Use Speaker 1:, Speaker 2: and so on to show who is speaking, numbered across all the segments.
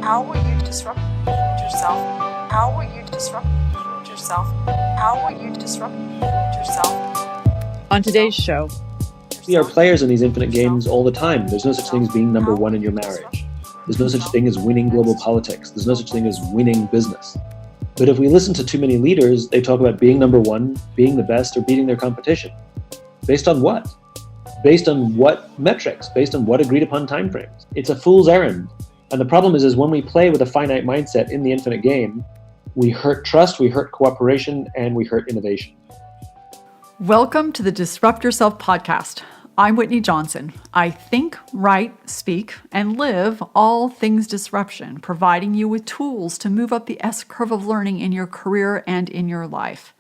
Speaker 1: How will you disrupt yourself? How will you disrupt yourself? How will you disrupt yourself?
Speaker 2: On today's show,
Speaker 3: we are players in these infinite games all the time. There's no such thing as being number one in your marriage. There's no such thing as winning global politics. There's no such thing as winning business. But if we listen to too many leaders, they talk about being number one, being the best, or beating their competition. Based on what? Based on what metrics? Based on what agreed upon timeframes? It's a fool's errand. And the problem is when we play with a finite mindset in the infinite game, we hurt trust, we hurt cooperation, and we hurt innovation.
Speaker 2: Welcome to the Disrupt Yourself podcast. I'm Whitney Johnson. I think, write, speak, and live all things disruption, providing you with tools to move up the S-curve of learning in your career and in your life.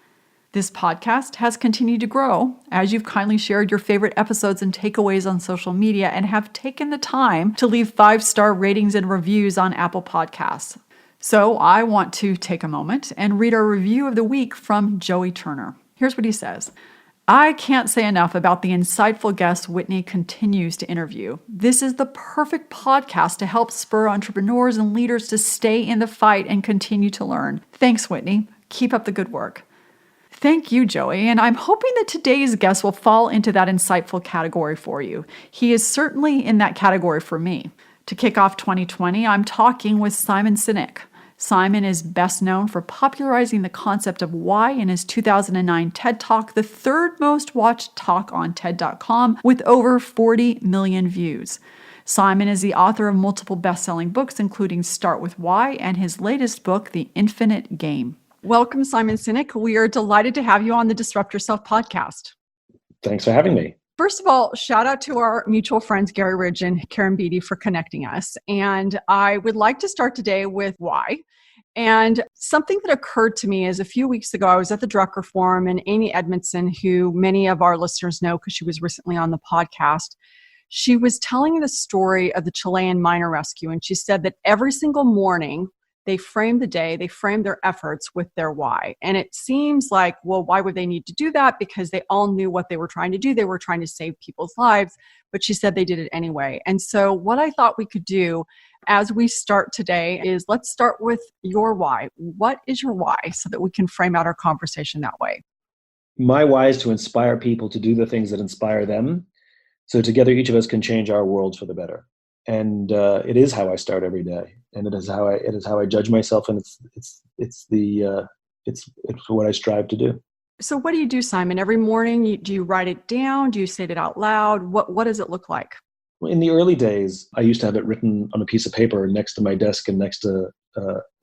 Speaker 2: This podcast has continued to grow as you've kindly shared your favorite episodes and takeaways on social media and have taken the time to leave 5-star ratings and reviews on Apple Podcasts. So I want to take a moment and read our review of the week from Joey Turner. Here's what he says. I can't say enough about the insightful guests Whitney continues to interview. This is the perfect podcast to help spur entrepreneurs and leaders to stay in the fight and continue to learn. Thanks, Whitney. Keep up the good work. Thank you, Joey, and I'm hoping that today's guest will fall into that insightful category for you. He is certainly in that category for me. To kick off 2020, I'm talking with Simon Sinek. Simon is best known for popularizing the concept of why in his 2009 TED Talk, the third most watched talk on TED.com with over 40 million views. Simon is the author of multiple best-selling books, including Start With Why and his latest book, The Infinite Game. Welcome, Simon Sinek. We are delighted to have you on the Disrupt Yourself podcast.
Speaker 3: Thanks for having me.
Speaker 2: First of all, shout out to our mutual friends, Gary Ridge and Karen Beatty, for connecting us. And I would like to start today with why. And something that occurred to me is a few weeks ago, I was at the Drucker Forum, and Amy Edmondson, who many of our listeners know because she was recently on the podcast, she was telling the story of the Chilean miner rescue. And she said that every single morning, they framed the day, they framed their efforts with their why. And it seems like, well, why would they need to do that? Because they all knew what they were trying to do. They were trying to save people's lives, but she said they did it anyway. And so what I thought we could do as we start today is let's start with your why. What is your why so that we can frame out our conversation that way?
Speaker 3: My why is to inspire people to do the things that inspire them. So together, each of us can change our worlds for the better. And it is how I start every day, and it is how I judge myself, and it's what I strive to do.
Speaker 2: So, what do you do, Simon? Every morning, do you write it down? Do you say it out loud? What does it look like?
Speaker 3: Well, in the early days, I used to have it written on a piece of paper next to my desk and next to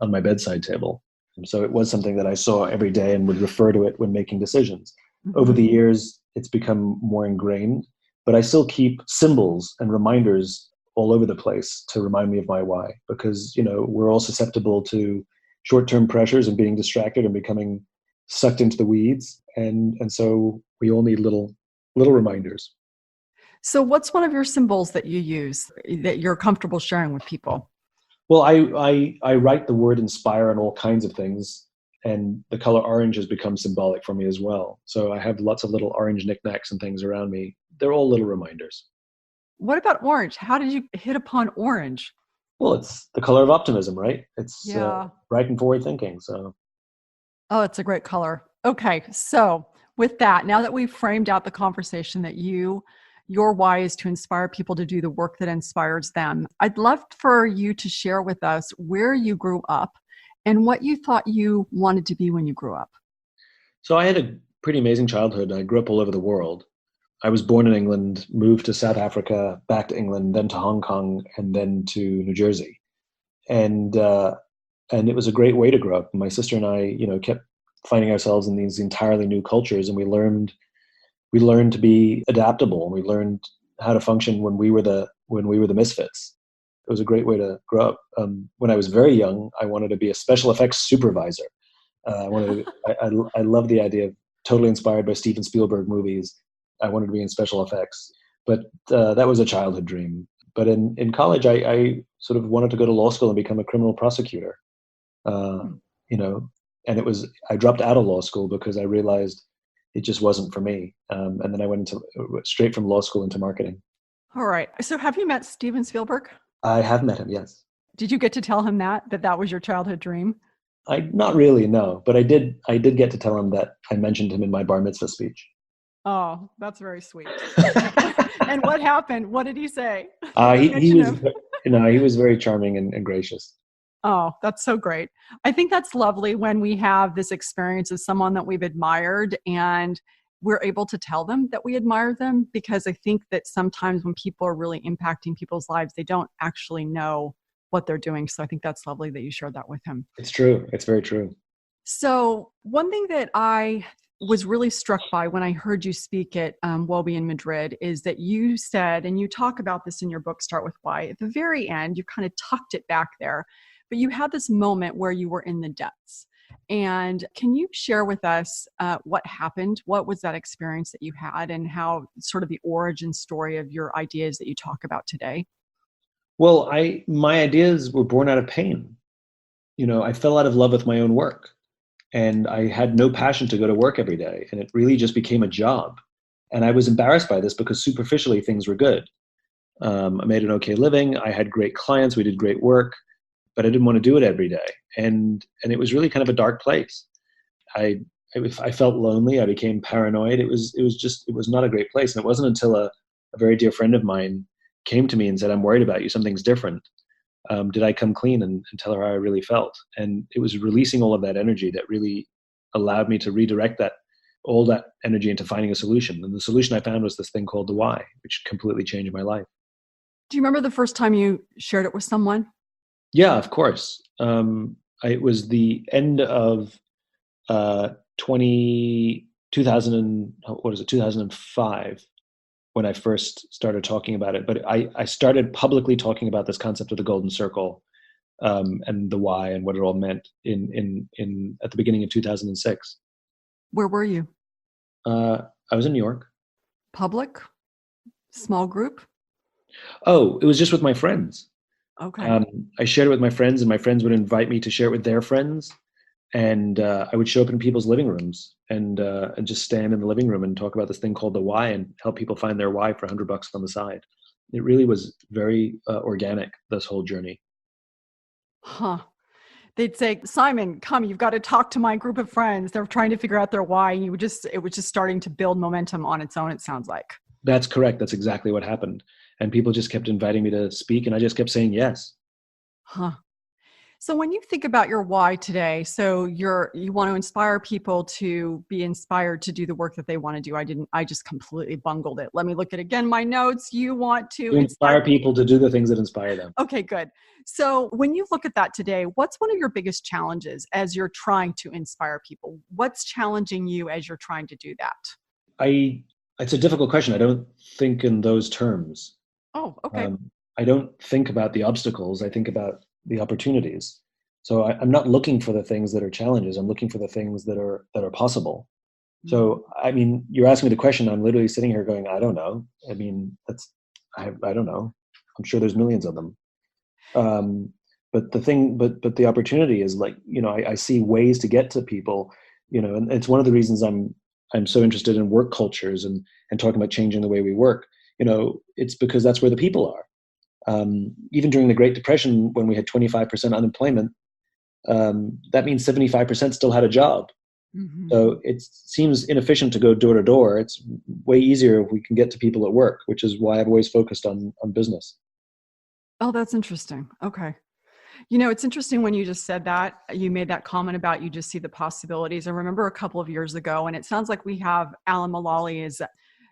Speaker 3: on my bedside table. And so it was something that I saw every day and would refer to it when making decisions. Mm-hmm. Over the years, it's become more ingrained, but I still keep symbols and reminders all over the place to remind me of my why, because, we're all susceptible to short-term pressures and being distracted and becoming sucked into the weeds. And so we all need little reminders.
Speaker 2: So what's one of your symbols that you use that you're comfortable sharing with people?
Speaker 3: Well, I write the word inspire on all kinds of things, and the color orange has become symbolic for me as well. So I have lots of little orange knickknacks and things around me. They're all little reminders.
Speaker 2: What about orange? How did you hit upon orange?
Speaker 3: Well, it's the color of optimism, right? It's bright and forward thinking. So,
Speaker 2: oh, it's a great color. Okay, so with that, now that we've framed out the conversation that your why is to inspire people to do the work that inspires them, I'd love for you to share with us where you grew up and what you thought you wanted to be when you grew up.
Speaker 3: So I had a pretty amazing childhood. I grew up all over the world. I was born in England, moved to South Africa, back to England, then to Hong Kong, and then to New Jersey. And it was a great way to grow up. My sister and I, kept finding ourselves in these entirely new cultures, and we learned to be adaptable, and we learned how to function when we were the misfits. It was a great way to grow up. When I was very young, I wanted to be a special effects supervisor. I love the idea of, totally inspired by Steven Spielberg movies. I wanted to be in special effects, but that was a childhood dream. But in college, I sort of wanted to go to law school and become a criminal prosecutor. And I dropped out of law school because I realized it just wasn't for me. And then I went straight from law school into marketing.
Speaker 2: All right. So have you met Steven Spielberg?
Speaker 3: I have met him, yes.
Speaker 2: Did you get to tell him that was your childhood dream?
Speaker 3: Not really, no, but I did get to tell him that I mentioned him in my bar mitzvah speech.
Speaker 2: Oh, that's very sweet. And what happened? What did he say?
Speaker 3: He,
Speaker 2: You
Speaker 3: he
Speaker 2: mentioned
Speaker 3: was,
Speaker 2: him.
Speaker 3: he was very charming and gracious.
Speaker 2: Oh, that's so great. I think that's lovely when we have this experience of someone that we've admired and we're able to tell them that we admire them, because I think that sometimes when people are really impacting people's lives, they don't actually know what they're doing. So I think that's lovely that you shared that with him.
Speaker 3: It's true. It's very true.
Speaker 2: So one thing that I was really struck by when I heard you speak at Wellbe in Madrid is that you said, and you talk about this in your book, Start With Why, at the very end, you kind of tucked it back there, but you had this moment where you were in the depths. And can you share with us what happened? What was that experience that you had, and how sort of the origin story of your ideas that you talk about today?
Speaker 3: Well, my ideas were born out of pain. I fell out of love with my own work, and I had no passion to go to work every day, and it really just became a job. And I was embarrassed by this because superficially things were good. I made an okay living. I had great clients. We did great work, but I didn't want to do it every day. And it was really kind of a dark place. I felt lonely. I became paranoid. It was not a great place. And it wasn't until a very dear friend of mine came to me and said, "I'm worried about you. Something's different." Did I come clean and tell her how I really felt? And it was releasing all of that energy that really allowed me to redirect all that energy into finding a solution. And the solution I found was this thing called the why, which completely changed my life.
Speaker 2: Do you remember the first time you shared it with someone?
Speaker 3: Yeah, of course. It was the end of 2005 when I first started talking about it. But I started publicly talking about this concept of the golden circle, and the why and what it all meant in at the beginning of 2006.
Speaker 2: Where were you?
Speaker 3: I was in New York.
Speaker 2: Public? Small group?
Speaker 3: Oh, it was just with my friends.
Speaker 2: Okay.
Speaker 3: I shared it with my friends, and my friends would invite me to share it with their friends. And I would show up in people's living rooms and just stand in the living room and talk about this thing called the why and help people find their why for $100 on the side. It really was very organic, this whole journey.
Speaker 2: Huh. They'd say, "Simon, come, you've got to talk to my group of friends. They're trying to figure out their why." And it was just starting to build momentum on its own, it sounds like.
Speaker 3: That's correct. That's exactly what happened. And people just kept inviting me to speak, and I just kept saying yes.
Speaker 2: Huh. So when you think about your why today, so you want to inspire people to be inspired to do the work that they want to do. I just completely bungled it. Let me look at again my notes. You want to
Speaker 3: To inspire people to do the things that inspire them.
Speaker 2: Okay, good. So when you look at that today, what's one of your biggest challenges as you're trying to inspire people? What's challenging you as you're trying to do that?
Speaker 3: It's a difficult question. I don't think in those terms.
Speaker 2: Oh, okay.
Speaker 3: I don't think about the obstacles. I think about the opportunities. So I'm not looking for the things that are challenges. I'm looking for the things that are possible. So, I mean, you're asking me the question. I'm literally sitting here going, I don't know. I mean, I don't know. I'm sure there's millions of them. But the opportunity is like, I see ways to get to people, and it's one of the reasons I'm so interested in work cultures and talking about changing the way we work. It's because that's where the people are. Even during the Great Depression, when we had 25% unemployment, that means 75% still had a job.
Speaker 2: Mm-hmm.
Speaker 3: So it seems inefficient to go door to door. It's way easier if we can get to people at work, which is why I've always focused on business.
Speaker 2: Oh, that's interesting. Okay. It's interesting when you just said that, you made that comment about you just see the possibilities. I remember a couple of years ago, and it sounds like we have Alan Mulally as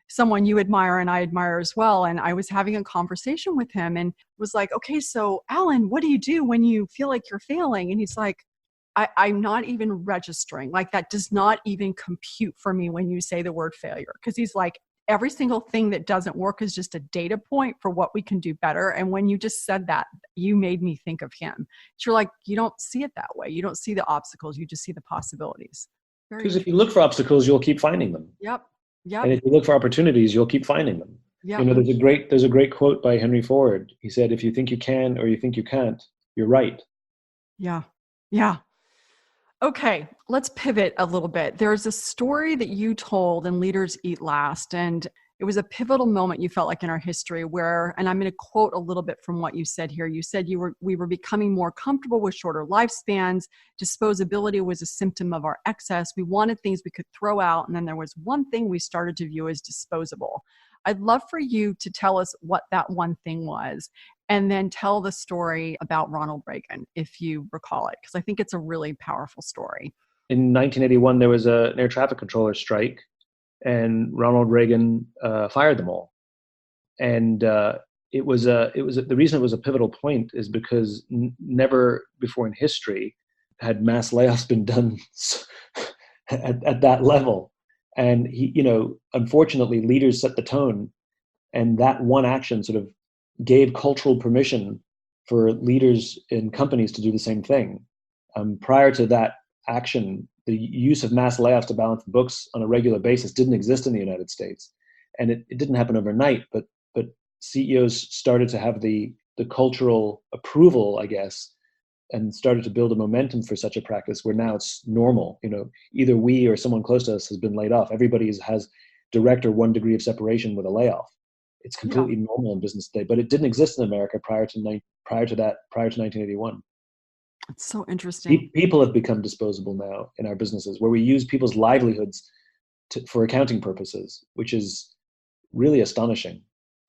Speaker 2: someone you admire and I admire as well. And I was having a conversation with him and was like, "Okay, so Alan, what do you do when you feel like you're failing?" And he's like, I'm not even registering. Like, that does not even compute for me when you say the word failure. Because he's like, every single thing that doesn't work is just a data point for what we can do better. And when you just said that, you made me think of him. You're like, you don't see it that way. You don't see the obstacles. You just see the possibilities.
Speaker 3: Because if you look for obstacles, you'll keep finding them.
Speaker 2: Yep.
Speaker 3: And if you look for opportunities, you'll keep finding them.
Speaker 2: Yep.
Speaker 3: There's a great quote by Henry Ford. He said, "If you think you can or you think you can't, you're right."
Speaker 2: Yeah. Yeah. Okay, let's pivot a little bit. There's a story that you told in Leaders Eat Last, and it was a pivotal moment, you felt like, in our history where, and I'm going to quote a little bit from what you said here. You said we were becoming more comfortable with shorter lifespans. Disposability was a symptom of our excess. We wanted things we could throw out. And then there was one thing we started to view as disposable. I'd love for you to tell us what that one thing was, and then tell the story about Ronald Reagan, if you recall it, because I think it's a really powerful story.
Speaker 3: In 1981, there was an air traffic controller strike, and Ronald Reagan fired them all. And the reason it was a pivotal point is because never before in history had mass layoffs been done at that level. And unfortunately, leaders set the tone, and that one action sort of gave cultural permission for leaders in companies to do the same thing. Prior to that action, the use of mass layoffs to balance the books on a regular basis didn't exist in the United States. And it didn't happen overnight, but CEOs started to have the cultural approval, I guess, and started to build a momentum for such a practice where now it's normal. Either we or someone close to us has been laid off. Everybody has direct or 1 degree of separation with a layoff. It's completely normal in business today, but it didn't exist in America prior to 1981.
Speaker 2: It's so interesting.
Speaker 3: People have become disposable now in our businesses, where we use people's livelihoods for accounting purposes, which is really astonishing.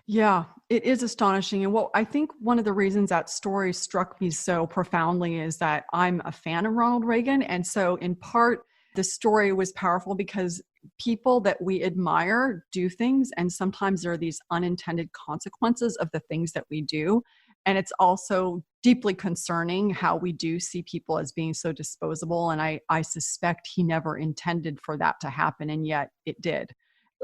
Speaker 2: Yeah, it is astonishing. And I think one of the reasons that story struck me so profoundly is that I'm a fan of Ronald Reagan. And so in part, the story was powerful because people that we admire do things, and sometimes there are these unintended consequences of the things that we do. And it's also deeply concerning how we do see people as being so disposable. And I suspect he never intended for that to happen, and yet it did.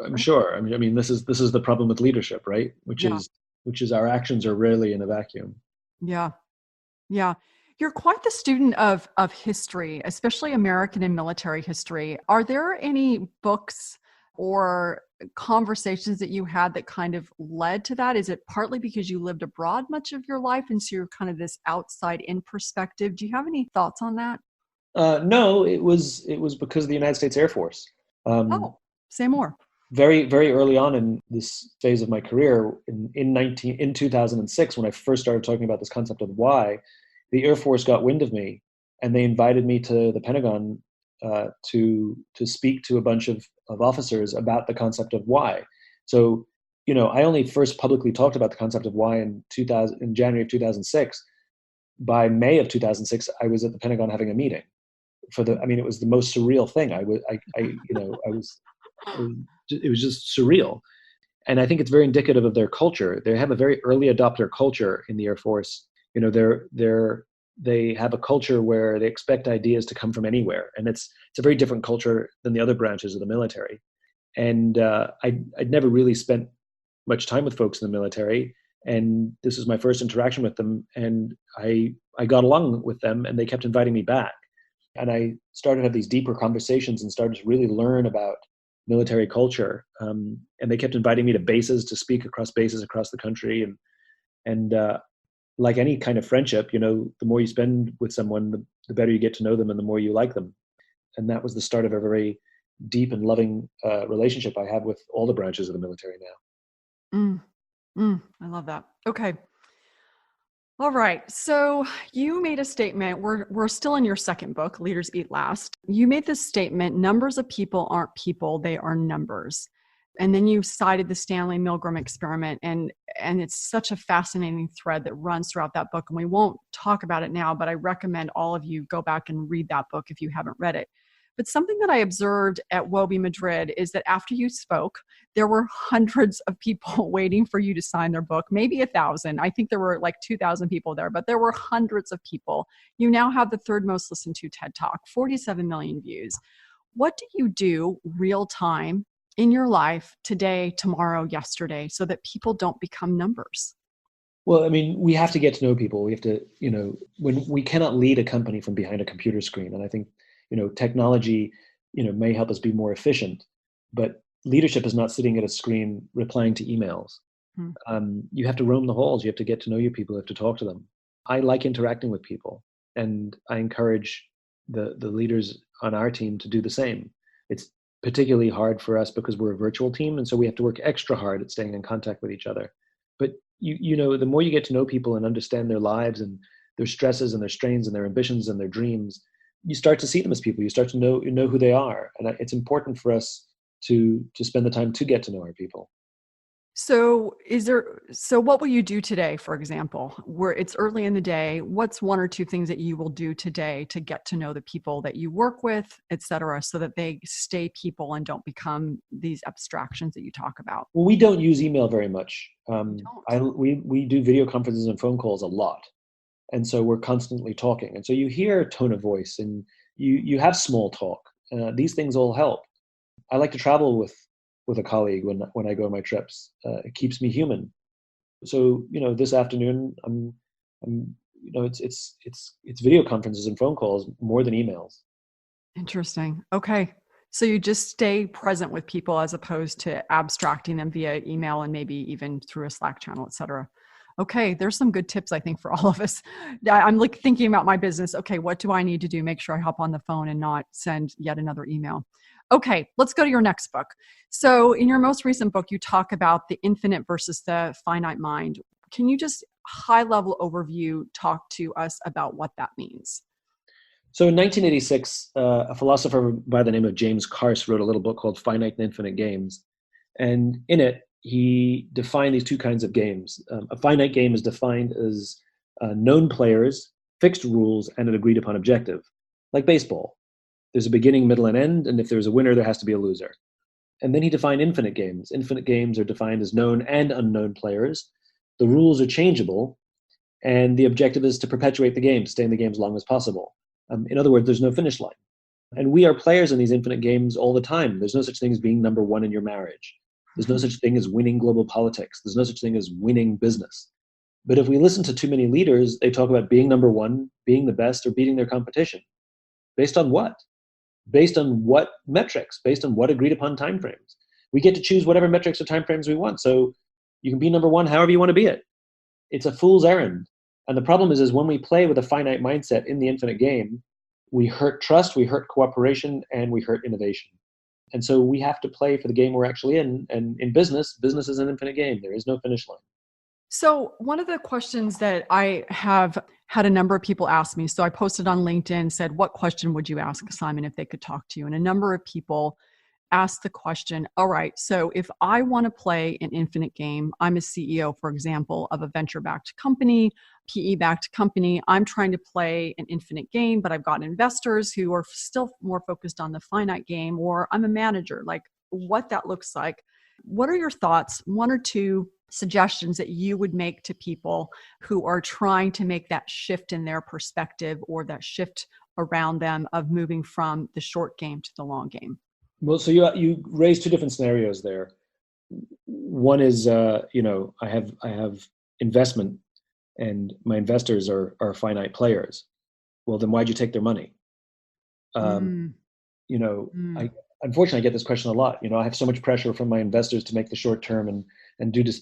Speaker 3: I'm sure. I mean, this is the problem with leadership, right? Which is our actions are rarely in a vacuum.
Speaker 2: Yeah. Yeah. You're quite the student of history, especially American and military history. Are there any books or conversations that you had that kind of led to that? Is it partly because you lived abroad much of your life, and so you're kind of this outside in perspective? Do you have any thoughts on that?
Speaker 3: No, it was because of the United States Air Force.
Speaker 2: Say more.
Speaker 3: Very, very early on in this phase of my career, in 2006, when I first started talking about this concept of why, the Air Force got wind of me, and they invited me to the Pentagon to speak to a bunch of officers about the concept of why. So, I only first publicly talked about the concept of why in January of 2006. By May of 2006, I was at the Pentagon having a meeting it was the most surreal thing. It was just surreal. And I think it's very indicative of their culture. They have a very early adopter culture in the Air Force. They have a culture where they expect ideas to come from anywhere. And it's a very different culture than the other branches of the military. And I'd never really spent much time with folks in the military. And this was my first interaction with them. And I got along with them, and they kept inviting me back. And I started to have these deeper conversations and started to really learn about military culture. And they kept inviting me to bases to speak across bases across the country. And like any kind of friendship, the more you spend with someone, the better you get to know them and the more you like them. And that was the start of a very deep and loving relationship I have with all the branches of the military now.
Speaker 2: I love that. Okay. All right. So you made a statement. We're still in your second book, Leaders Eat Last. You made this statement: numbers of people aren't people, they are numbers. And then you cited the Stanley Milgram experiment, and it's such a fascinating thread that runs throughout that book. And we won't talk about it now, but I recommend all of you go back and read that book if you haven't read it. But something that I observed at Wobi Madrid is that after you spoke, there were hundreds of people waiting for you to sign their book, maybe 1,000. I think there were like 2,000 people there, but there were hundreds of people. You now have the third most listened to TED Talk, 47 million views. What do you do real time in your life today, tomorrow, yesterday, so that people don't become numbers?
Speaker 3: Well, I mean, we have to get to know people. We have to, when we cannot lead a company from behind a computer screen. And I think, technology, may help us be more efficient, but leadership is not sitting at a screen replying to emails. You have to roam the halls. You have to get to know your people. You have to talk to them. I like interacting with people, and I encourage the leaders on our team to do the same. It's particularly hard for us because we're a virtual team. And so we have to work extra hard at staying in contact with each other. But the more you get to know people and understand their lives and their stresses and their strains and their ambitions and their dreams, you start to see them as people. You start to know who they are. And it's important for us to spend the time to get to know our people.
Speaker 2: So what will you do today, for example, where it's early in the day? What's one or two things that you will do today to get to know the people that you work with, et cetera, so that they stay people and don't become these abstractions that you talk about?
Speaker 3: Well, we don't use email very much.
Speaker 2: You don't.
Speaker 3: We do video conferences and phone calls a lot. And so we're constantly talking. And so you hear tone of voice and you have small talk. These things all help. I like to travel with a colleague when I go on my trips. It keeps me human. So, this afternoon, it's video conferences and phone calls more than emails.
Speaker 2: Interesting. Okay. So you just stay present with people as opposed to abstracting them via email and maybe even through a Slack channel, et cetera. Okay. There's some good tips, I think, for all of us. I'm like thinking about my business. Okay. What do I need to do? Make sure I hop on the phone and not send yet another email. Okay. Let's go to your next book. So in your most recent book, you talk about the infinite versus the finite mind. Can you just high level overview talk to us about what that means?
Speaker 3: So in 1986, a philosopher by the name of James Carse wrote a little book called Finite and Infinite Games. And in it, he defined these two kinds of games. A finite game is defined as known players, fixed rules, and an agreed upon objective, like baseball. There's a beginning, middle, and end, and if there's a winner, there has to be a loser. And then he defined infinite games. Infinite games are defined as known and unknown players. The rules are changeable, and the objective is to perpetuate the game, to stay in the game as long as possible. In other words, there's no finish line. And we are players in these infinite games all the time. There's no such thing as being number one in your marriage. There's no such thing as winning global politics. There's no such thing as winning business. But if we listen to too many leaders, they talk about being number one, being the best, or beating their competition. Based on what? Based on what metrics? Based on what agreed upon timeframes? We get to choose whatever metrics or timeframes we want. So you can be number one however you want to be it. It's a fool's errand. And the problem is when we play with a finite mindset in the infinite game, we hurt trust, we hurt cooperation, and we hurt innovation. And so we have to play for the game we're actually in. And in business is an infinite game. There is no finish line.
Speaker 2: So one of the questions that I have had a number of people ask me, so I posted on LinkedIn, said, what question would you ask Simon if they could talk to you? And a number of people asked the question, all right, so if I want to play an infinite game, I'm a CEO, for example, of a venture-backed company, PE-backed company. I'm trying to play an infinite game, but I've got investors who are still more focused on the finite game, or I'm a manager, like what that looks like. What are your thoughts? One or two suggestions that you would make to people who are trying to make that shift in their perspective or that shift around them of moving from the short game to the long game?
Speaker 3: Well, so you raised two different scenarios there. One is, I have investment, and my investors are finite players. Well, then why'd you take their money? Unfortunately, I get this question a lot. I have so much pressure from my investors to make the short term and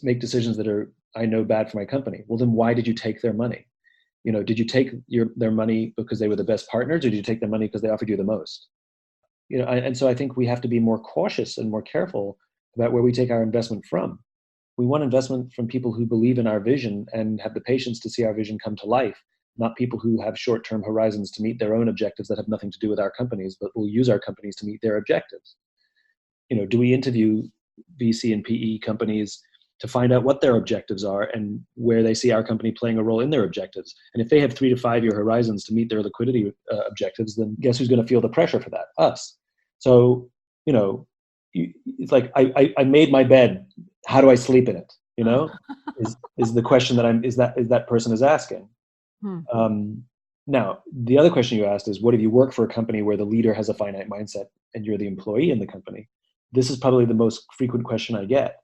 Speaker 3: make decisions that are, I know, bad for my company. Well, then why did you take their money? Did you take their money because they were the best partners, or did you take their money because they offered you the most? And so I think we have to be more cautious and more careful about where we take our investment from. We want investment from people who believe in our vision and have the patience to see our vision come to life, not people who have short-term horizons to meet their own objectives that have nothing to do with our companies, but will use our companies to meet their objectives. Do we interview VC and PE companies to find out what their objectives are and where they see our company playing a role in their objectives? And if they have 3 to 5 year horizons to meet their liquidity objectives, then guess who's going to feel the pressure for that? Us. So, it's like I made my bed. How do I sleep in it? Is the question that person is asking. Now, the other question you asked is, what if you work for a company where the leader has a finite mindset and you're the employee in the company? This is probably the most frequent question I get.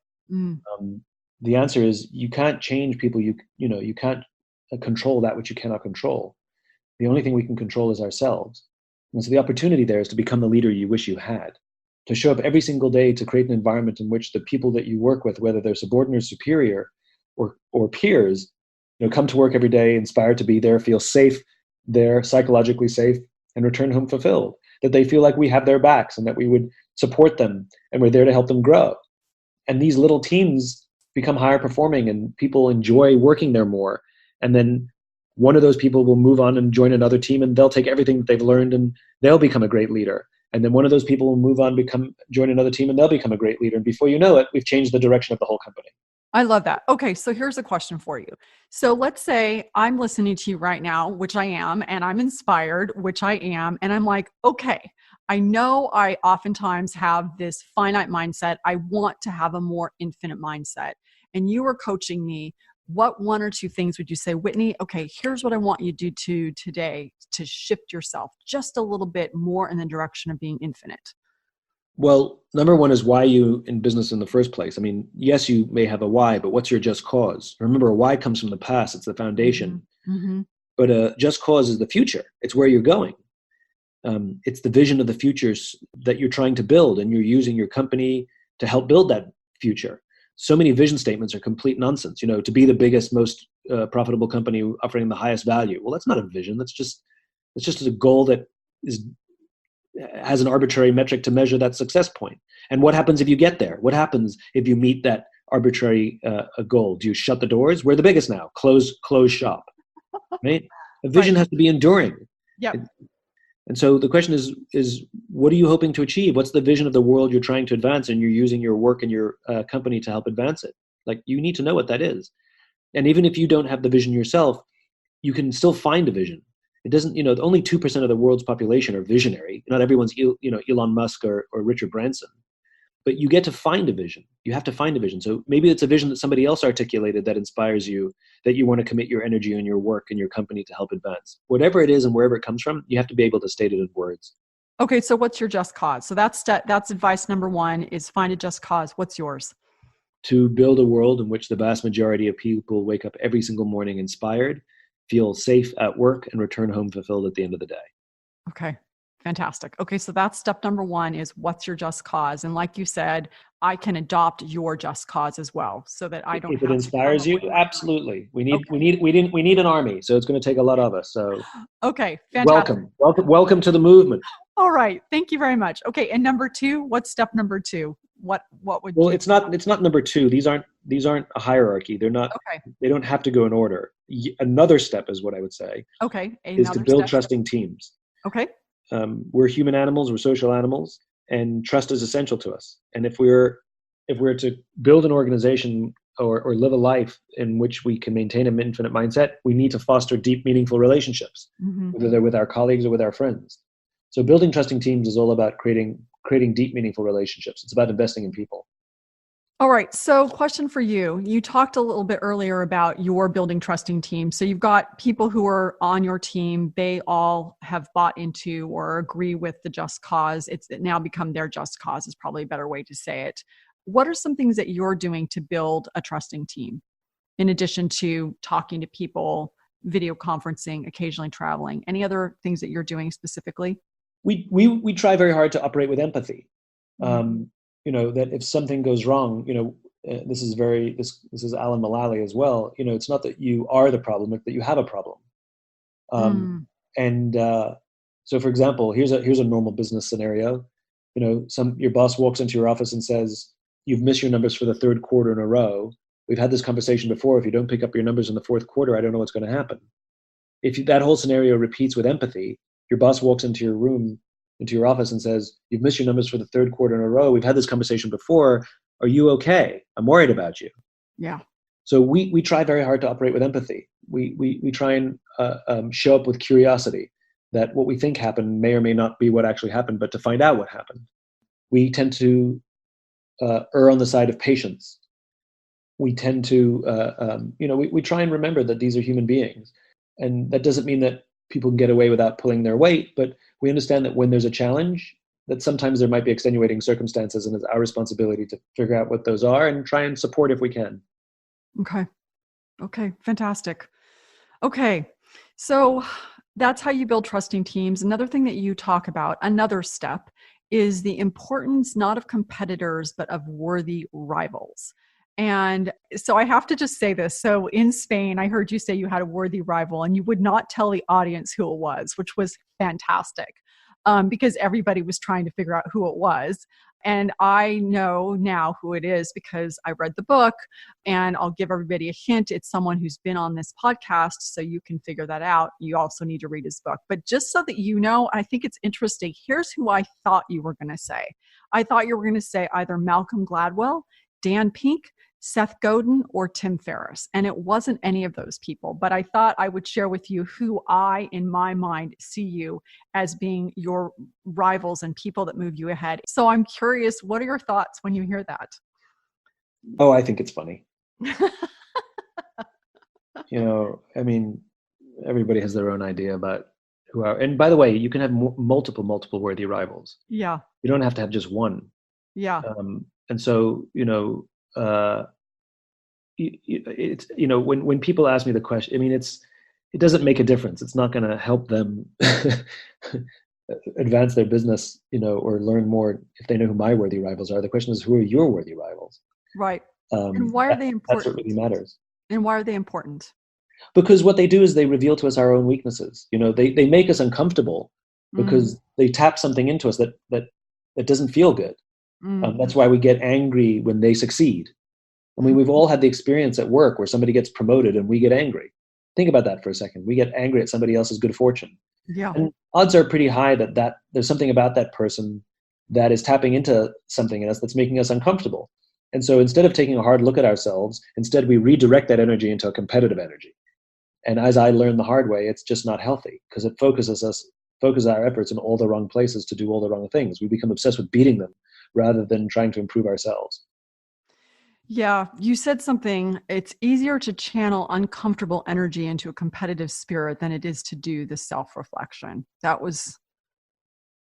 Speaker 3: The answer is you can't change people. You can't control that which you cannot control. The only thing we can control is ourselves. And so the opportunity there is to become the leader you wish you had, to show up every single day to create an environment in which the people that you work with, whether they're subordinate or superior or peers, come to work every day, inspired to be there, feel safe there, psychologically safe, and return home fulfilled. that they feel like we have their backs and that we would support them and we're there to help them grow. And these little teams become higher performing and people enjoy working there more. And then one of those people will move on and join another team and they'll take everything that they've learned and they'll become a great leader. And then one of those people will move on, join another team and they'll become a great leader. And before you know it, we've changed the direction of the whole company.
Speaker 2: I love that. Okay, so here's a question for you. So let's say I'm listening to you right now, which I am, and I'm inspired, which I am, and I'm like, okay, I know I oftentimes have this finite mindset. I want to have a more infinite mindset. And you are coaching me. What one or two things would you say, Whitney, okay, here's what I want you to do today to shift yourself just a little bit more in the direction of being infinite?
Speaker 3: Well, number one is why you in business in the first place. I mean, yes, you may have a why, but what's your just cause? Remember, a why comes from the past. It's the foundation.
Speaker 2: Mm-hmm.
Speaker 3: But a just cause is the future. It's where you're going. It's the vision of the futures that you're trying to build, and you're using your company to help build that future. So many vision statements are complete nonsense. To be the biggest, most profitable company offering the highest value. Well, that's not a vision. That's just a goal that has an arbitrary metric to measure that success point. And what happens if you get there? What happens if you meet that arbitrary goal? Do you shut the doors? We're the biggest now. Close shop. Right? A vision has to be enduring.
Speaker 2: Yeah.
Speaker 3: And so the question is, what are you hoping to achieve? What's the vision of the world you're trying to advance? And you're using your work and your company to help advance it. Like, you need to know what that is. And even if you don't have the vision yourself, you can still find a vision. It doesn't, only 2% of the world's population are visionary. Not everyone's, Elon Musk or Richard Branson. But you get to find a vision. You have to find a vision. So maybe it's a vision that somebody else articulated that inspires you, that you want to commit your energy and your work and your company to help advance. Whatever it is and wherever it comes from, you have to be able to state it in words.
Speaker 2: Okay, so what's your just cause? So that's advice number one, is find a just cause. What's yours?
Speaker 3: To build a world in which the vast majority of people wake up every single morning inspired, feel safe at work, and return home fulfilled at the end of the day.
Speaker 2: Okay, fantastic. Okay, so that's step number one, is what's your just cause? And like you said, I can adopt your just cause as well, so that I don't.
Speaker 3: If it inspires you, absolutely. We need an army, so it's going to take a lot of us. So,
Speaker 2: okay, fantastic.
Speaker 3: Welcome to the movement.
Speaker 2: All right, thank you very much. Okay, and number two, what's step number two? What would?
Speaker 3: Well, it's not number two. These aren't a hierarchy. They're not.
Speaker 2: Okay.
Speaker 3: They don't have to go in order. Another step is what I would say.
Speaker 2: Okay.
Speaker 3: Is to build trusting teams.
Speaker 2: Okay.
Speaker 3: We're human animals. We're social animals, and trust is essential to us. And if we're to build an organization or live a life in which we can maintain an infinite mindset, we need to foster deep, meaningful relationships, whether they're with our colleagues or with our friends. So building trusting teams is all about creating deep, meaningful relationships. It's about investing in people.
Speaker 2: All right. So question for you. You talked a little bit earlier about your building trusting team. So you've got people who are on your team. They all have bought into or agree with the just cause. It's now become their just cause is probably a better way to say it. What are some things that you're doing to build a trusting team, in addition to talking to people, video conferencing, occasionally traveling? Any other things that you're doing specifically?
Speaker 3: We try very hard to operate with empathy. That if something goes wrong, this is Alan Mulally as well. It's not that you are the problem, it's that you have a problem. So for example, here's a normal business scenario. Your boss walks into your office and says, "You've missed your numbers for the third quarter in a row. We've had this conversation before. If you don't pick up your numbers in the fourth quarter, I don't know what's going to happen." If that whole scenario repeats with empathy, your boss walks into your office and says, "You've missed your numbers for the third quarter in a row. We've had this conversation before. Are you okay? I'm worried about you."
Speaker 2: Yeah.
Speaker 3: So we try very hard to operate with empathy. We try and show up with curiosity, that what we think happened may or may not be what actually happened, but to find out what happened. We tend to err on the side of patience. We tend to, we try and remember that these are human beings. And that doesn't mean that people can get away without pulling their weight, but we understand that when there's a challenge, that sometimes there might be extenuating circumstances, and it's our responsibility to figure out what those are and try and support if we can.
Speaker 2: Okay, fantastic. Okay, so that's how you build trusting teams. Another thing that you talk about, another step, is the importance not of competitors, but of worthy rivals. And so I have to just say this. So in Spain, I heard you say you had a worthy rival and you would not tell the audience who it was, which was fantastic. because everybody was trying to figure out who it was. And I know now who it is because I read the book, and I'll give everybody a hint. It's someone who's been on this podcast, so you can figure that out. You also need to read his book. But just so that you know, I think it's interesting. Here's who I thought you were going to say. I thought you were going to say either Malcolm Gladwell, Dan Pink, Seth Godin, or Tim Ferriss. And it wasn't any of those people, but I thought I would share with you who I, in my mind, see you as being your rivals and people that move you ahead. So I'm curious, what are your thoughts when you hear that?
Speaker 3: Oh, I think it's funny. I mean, everybody has their own idea about who are, and by the way, you can have multiple worthy rivals.
Speaker 2: Yeah.
Speaker 3: You don't have to have just one.
Speaker 2: Yeah.
Speaker 3: And so, it's, when people ask me the question, I mean, it doesn't make a difference. It's not going to help them advance their business, or learn more if they know who my worthy rivals are. The question is, who are your worthy rivals?
Speaker 2: Right. And why are they important?
Speaker 3: That's what really matters.
Speaker 2: And why are they important?
Speaker 3: Because what they do is they reveal to us our own weaknesses. They make us uncomfortable because they tap something into us that doesn't feel good. That's why we get angry when they succeed. I mean, we've all had the experience at work where somebody gets promoted and we get angry. Think about that for a second. We get angry at somebody else's good fortune.
Speaker 2: Yeah.
Speaker 3: And odds are pretty high that there's something about that person that is tapping into something in us that's making us uncomfortable. And so instead of taking a hard look at ourselves, instead we redirect that energy into a competitive energy. And as I learned the hard way, it's just not healthy because it focuses our efforts in all the wrong places to do all the wrong things. We become obsessed with beating them rather than trying to improve ourselves.
Speaker 2: Yeah, you said something. It's easier to channel uncomfortable energy into a competitive spirit than it is to do the self-reflection. That was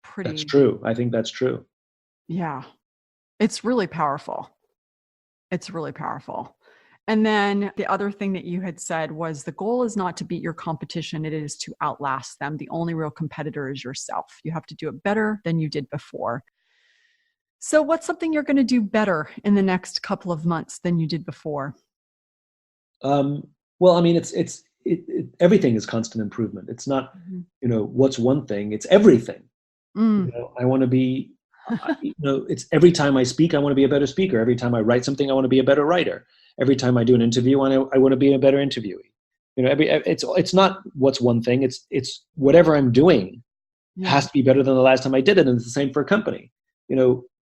Speaker 2: pretty.
Speaker 3: That's true. I think that's true.
Speaker 2: Yeah, it's really powerful. It's really powerful. And then the other thing that you had said was the goal is not to beat your competition. It is to outlast them. The only real competitor is yourself. You have to do it better than you did before. So what's something you're going to do better in the next couple of months than you did before?
Speaker 3: Well, I mean, everything is constant improvement. It's not, what's one thing, it's everything. I want to be, it's every time I speak, I want to be a better speaker. Every time I write something, I want to be a better writer. Every time I do an interview, I want to be a better interviewee. It's not what's one thing. It's whatever I'm doing has to be better than the last time I did it. And it's the same for a company.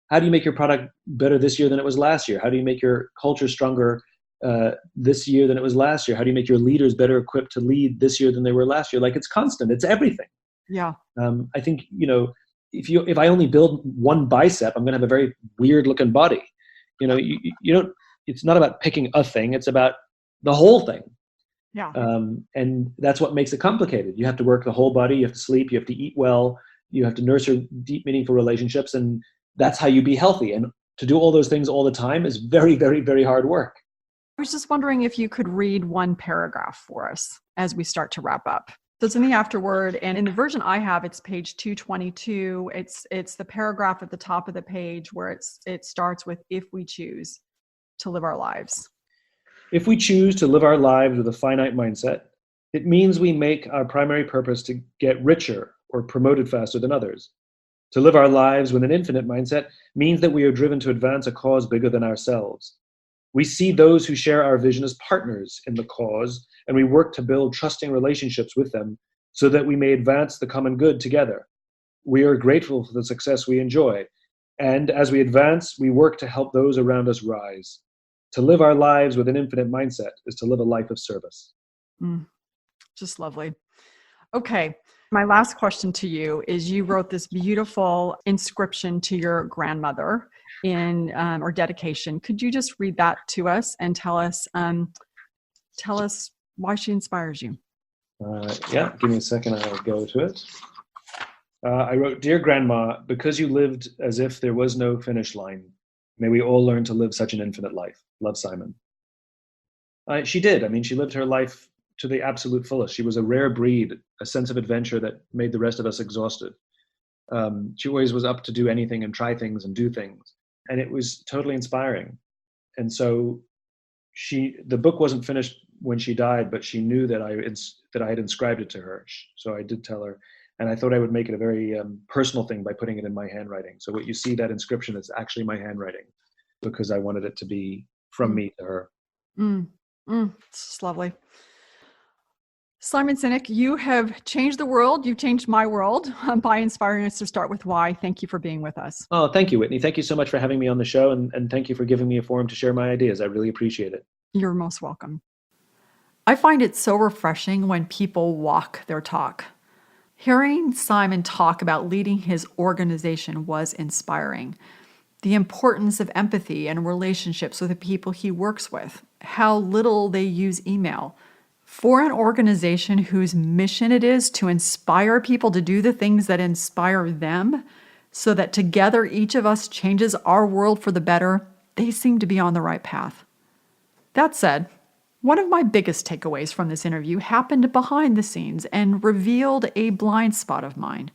Speaker 3: How do you make your product better this year than it was last year? How do you make your culture stronger this year than it was last year? How do you make your leaders better equipped to lead this year than they were last year? Like, it's constant. It's everything.
Speaker 2: Yeah.
Speaker 3: I think, if I only build one bicep, I'm going to have a very weird looking body. You don't, it's not about picking a thing. It's about the whole thing.
Speaker 2: Yeah.
Speaker 3: And that's what makes it complicated. You have to work the whole body. You have to sleep. You have to eat well. You have to nurture deep, meaningful relationships. And that's how you be healthy. And to do all those things all the time is very, very, very hard work.
Speaker 2: I was just wondering if you could read one paragraph for us as we start to wrap up. So it's in the afterword, and in the version I have, it's page 222. It's the paragraph at the top of the page where it starts with, if we choose to live our lives.
Speaker 3: If we choose to live our lives with a finite mindset, it means we make our primary purpose to get richer or promoted faster than others. To live our lives with an infinite mindset means that we are driven to advance a cause bigger than ourselves. We see those who share our vision as partners in the cause, and we work to build trusting relationships with them so that we may advance the common good together. We are grateful for the success we enjoy, and as we advance, we work to help those around us rise. To live our lives with an infinite mindset is to live a life of service.
Speaker 2: Just lovely. Okay. My last question to you is, you wrote this beautiful inscription to your grandmother or dedication. Could you just read that to us and tell us why she inspires you?
Speaker 3: Yeah, give me a second. I'll go to it. I wrote, "Dear Grandma, because you lived as if there was no finish line, may we all learn to live such an infinite life. Love, Simon." She did. I mean, she lived her life to the absolute fullest. She was a rare breed, a sense of adventure that made the rest of us exhausted. She always was up to do anything and try things and do things. And it was totally inspiring. And so the book wasn't finished when she died, but she knew that I had inscribed it to her. So I did tell her. And I thought I would make it a very personal thing by putting it in my handwriting. So what you see, that inscription, is actually my handwriting, because I wanted it to be from me to her.
Speaker 2: It's just lovely. Simon Sinek, you have changed the world. You've changed my world by inspiring us to start with why. Thank you for being with us.
Speaker 3: Oh, thank you, Whitney. Thank you so much for having me on the show, and thank you for giving me a forum to share my ideas. I really appreciate it.
Speaker 2: You're most welcome. I find it so refreshing when people walk their talk. Hearing Simon talk about leading his organization was inspiring. The importance of empathy and relationships with the people he works with, how little they use email. For an organization whose mission it is to inspire people to do the things that inspire them, so that together each of us changes our world for the better, they seem to be on the right path. That said, one of my biggest takeaways from this interview happened behind the scenes and revealed a blind spot of mine.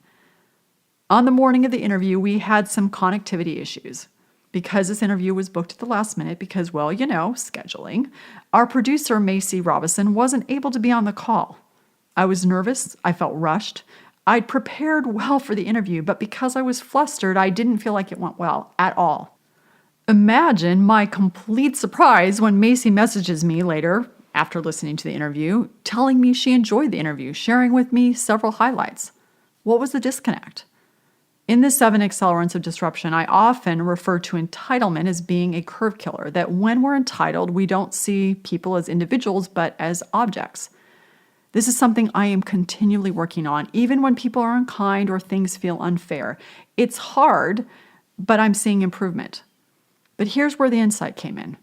Speaker 2: On the morning of the interview, we had some connectivity issues. Because this interview was booked at the last minute because, well, scheduling, our producer, Macy Robinson, wasn't able to be on the call. I was nervous. I felt rushed. I'd prepared well for the interview, but because I was flustered, I didn't feel like it went well at all. Imagine my complete surprise when Macy messages me later, after listening to the interview, telling me she enjoyed the interview, sharing with me several highlights. What was the disconnect? In the 7 accelerants of disruption, I often refer to entitlement as being a curve killer, that when we're entitled, we don't see people as individuals, but as objects. This is something I am continually working on, even when people are unkind or things feel unfair. It's hard, but I'm seeing improvement. But here's where the insight came in.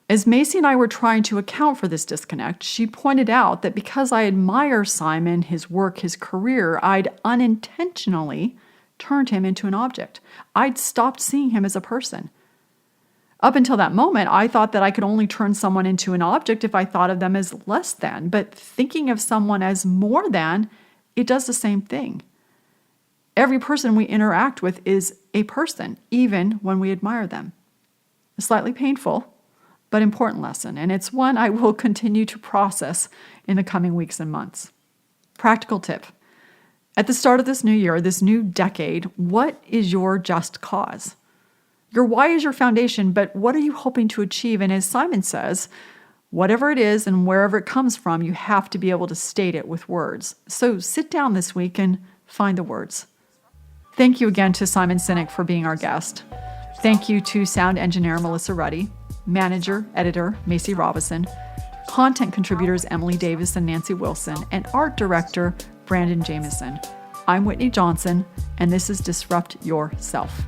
Speaker 2: As Macy and I were trying to account for this disconnect, she pointed out that because I admire Simon, his work, his career, I'd unintentionally turned him into an object. I'd stopped seeing him as a person. Up until that moment, I thought that I could only turn someone into an object if I thought of them as less than, but thinking of someone as more than, it does the same thing. Every person we interact with is a person, even when we admire them. A slightly painful, but important lesson, and it's one I will continue to process in the coming weeks and months. Practical tip. At the start of this new year, this new decade, what is your just cause? Your why is your foundation, but what are you hoping to achieve? And as Simon says, whatever it is and wherever it comes from, you have to be able to state it with words. So sit down this week and find the words. Thank you again to Simon Sinek for being our guest. Thank you to sound engineer Melissa Ruddy, manager, editor Macy Robinson, content contributors Emily Davis and Nancy Wilson, and art director Brandon Jameson. I'm Whitney Johnson, and this is Disrupt Yourself.